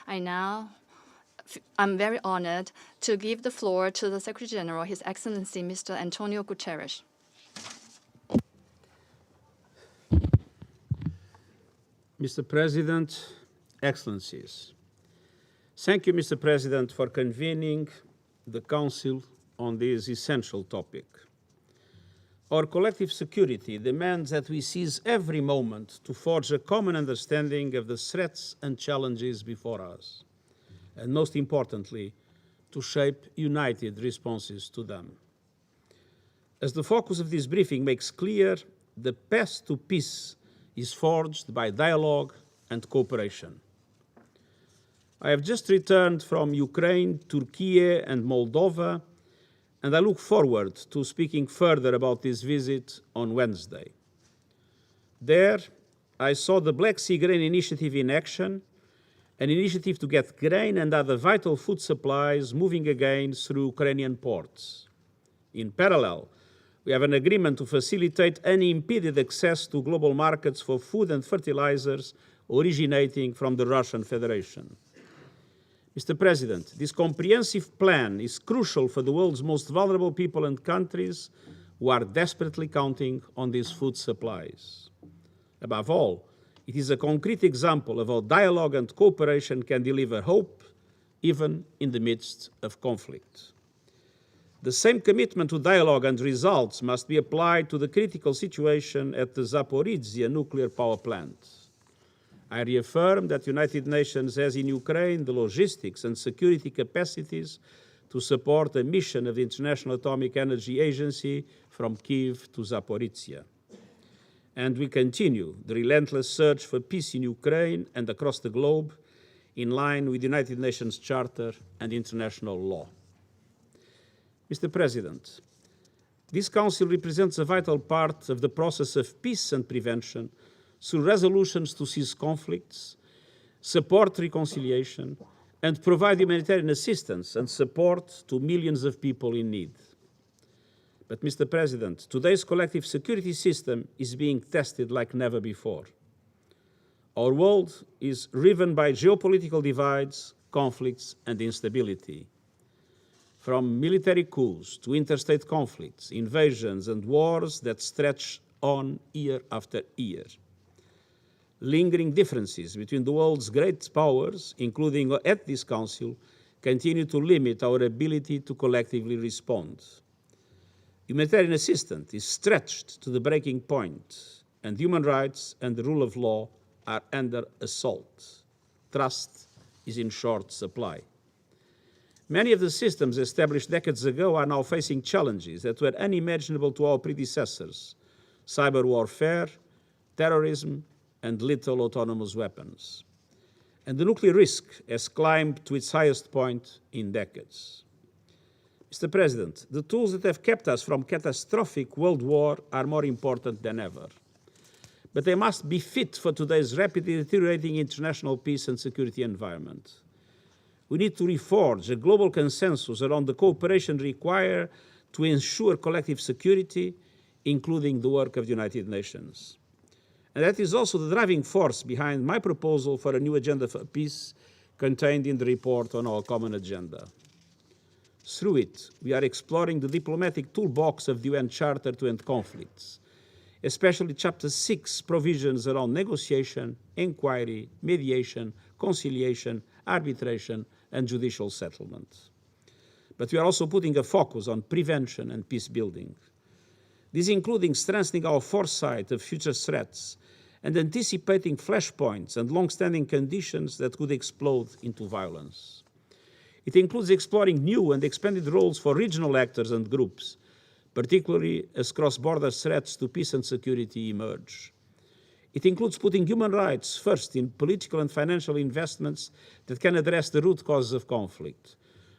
I'm very honored to give the floor to the Secretary General, His Excellency Mr. António Guterres. Mr. President, Excellencies, thank you, Mr. President, for convening the Council on this essential topic. Our collective security demands that we seize every moment to forge a common understanding of the threats and challenges before us, and most importantly, to shape united responses to them. As the focus of this briefing makes clear, the path to peace is forged by dialogue and cooperation. I have just returned from Ukraine, Turkey, and Moldova, and I look forward to speaking further about this visit on Wednesday. There, I saw the Black Sea Grain Initiative in action, an initiative to get grain and other vital food supplies moving again through Ukrainian ports. In parallel, we have an agreement to facilitate unimpeded access to global markets for food and fertilizers originating from the Russian Federation. Mr. President, this comprehensive plan is crucial for the world's most vulnerable people and countries who are desperately counting on these food supplies. Above all, it is a concrete example of how dialogue and cooperation can deliver hope, even in the midst of conflict. The same commitment to dialogue and results must be applied to the critical situation at the Zaporizhzhia nuclear power plant. I reaffirm that the United Nations has in Ukraine the logistics and security capacities to support the mission of the International Atomic Energy Agency from Kyiv to Zaporizhzhia. And we continue the relentless search for peace in Ukraine and across the globe in line with the United Nations Charter and international law. Mr. President, this Council represents a vital part of the process of peace and prevention through resolutions to cease conflicts, support reconciliation, and provide humanitarian assistance and support to millions of people in need. But, Mr. President, today's collective security system is being tested like never before. Our world is riven by geopolitical divides, conflicts, and instability. From military coups to interstate conflicts, invasions, and wars that stretch on year after year. Lingering differences between the world's great powers, including at this Council, continue to limit our ability to collectively respond. Humanitarian assistance is stretched to the breaking point, and human rights and the rule of law are under assault. Trust is in short supply. Many of the systems established decades ago are now facing challenges that were unimaginable to our predecessors: cyber warfare, terrorism, and lethal autonomous weapons. And the nuclear risk has climbed to its highest point in decades. Mr. President, the tools that have kept us from catastrophic world war are more important than ever. But they must be fit for today's rapidly deteriorating international peace and security environment. We need to reforge a global consensus around the cooperation required to ensure collective security, including the work of the United Nations. And that is also the driving force behind my proposal for a new agenda for peace contained in the report on our common agenda. Through it, we are exploring the diplomatic toolbox of the UN Charter to end conflicts, especially Chapter 6 provisions around negotiation, inquiry, mediation, conciliation, arbitration, and judicial settlement. But we are also putting a focus on prevention and peace building. This including strengthening our foresight of future threats and anticipating flashpoints and long-standing conditions that could explode into violence. It includes exploring new and expanded roles for regional actors and groups, particularly as cross-border threats to peace and security emerge. It includes putting human rights first in political and financial investments that can address the root causes of conflict,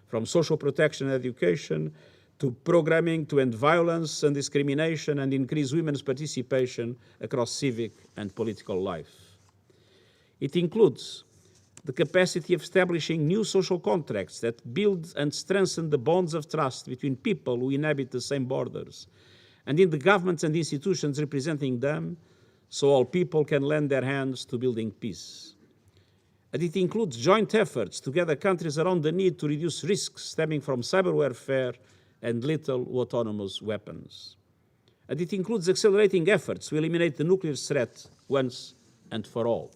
from social protection and education to programming to end violence and discrimination and increase women's participation across civic and political life. It includes the capacity of establishing new social contracts that build and strengthen the bonds of trust between people who inhabit the same borders, and in the governments and institutions representing them, so all people can lend their hands to building peace. and it includes joint efforts to gather countries around the need to reduce risks stemming from cyber warfare and lethal autonomous weapons. And it includes accelerating efforts to eliminate the nuclear threat once and for all.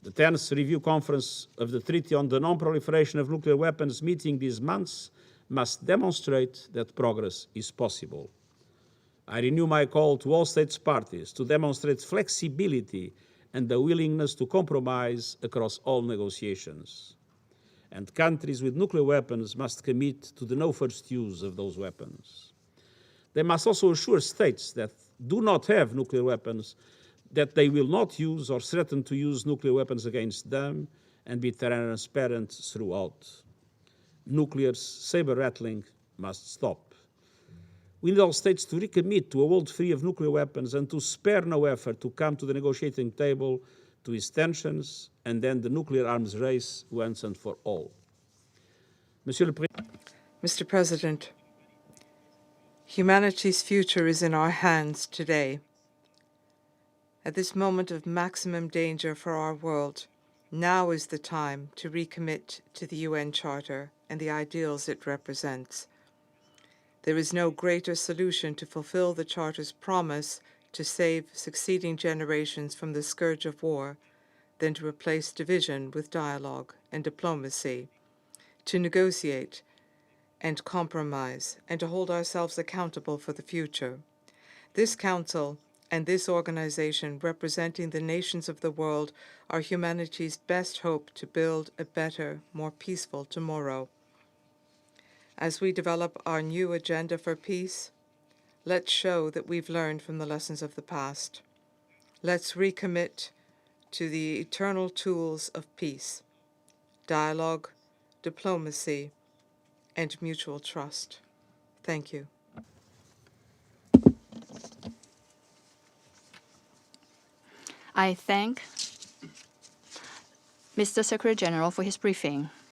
The 10th Review Conference of the Treaty on the Non-Proliferation of Nuclear Weapons meeting these months must demonstrate that progress is possible. I renew my call to all states parties to demonstrate flexibility and the willingness to compromise across all negotiations. And countries with nuclear weapons must commit to the no first use of those weapons. They must also assure states that do not have nuclear weapons that they will not use or threaten to use nuclear weapons against them, and be transparent throughout. Nuclear saber-rattling must stop. We need all states to recommit to a world free of nuclear weapons and to spare no effort to come to the negotiating table to ease tensions and end the nuclear arms race once and for all. Mr. President, humanity's future is in our hands today. At this moment of maximum danger for our world, now is the time to recommit to the UN Charter and the ideals it represents. There is no greater solution to fulfill the Charter's promise to save succeeding generations from the scourge of war than to replace division with dialogue and diplomacy, to negotiate and compromise, and to hold ourselves accountable for the future. This Council and this organization, representing the nations of the world, are humanity's best hope to build a better, more peaceful tomorrow. As we develop our new agenda for peace, let's show that we've learned from the lessons of the past. Let's recommit to the eternal tools of peace: dialogue, diplomacy, and mutual trust. Thank you. I thank Mr. Secretary General for his briefing.